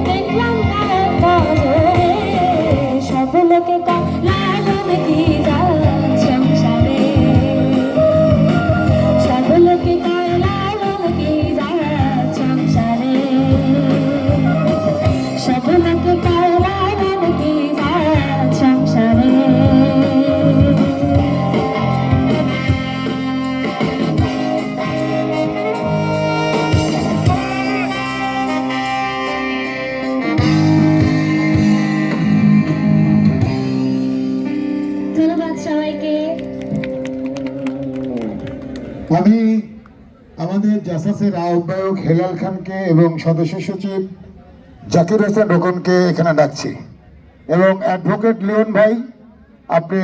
দেখলাম তার নজরে সব লোকে লালন কি যায় সংসারে, সব লোকে লালন কি যায় সংসারে, সব লোকে লালন কি যায় সংসারে। ধন্যবাদ সবাইকে। আমি আমাদের জাসাসের আহ্বায়ক হেলাল খানকে এবং সদস্য সচিব জাকির হোসেন রোকনকে এখানে ডাকছি এবং অ্যাডভোকেট লিওন ভাই আপনি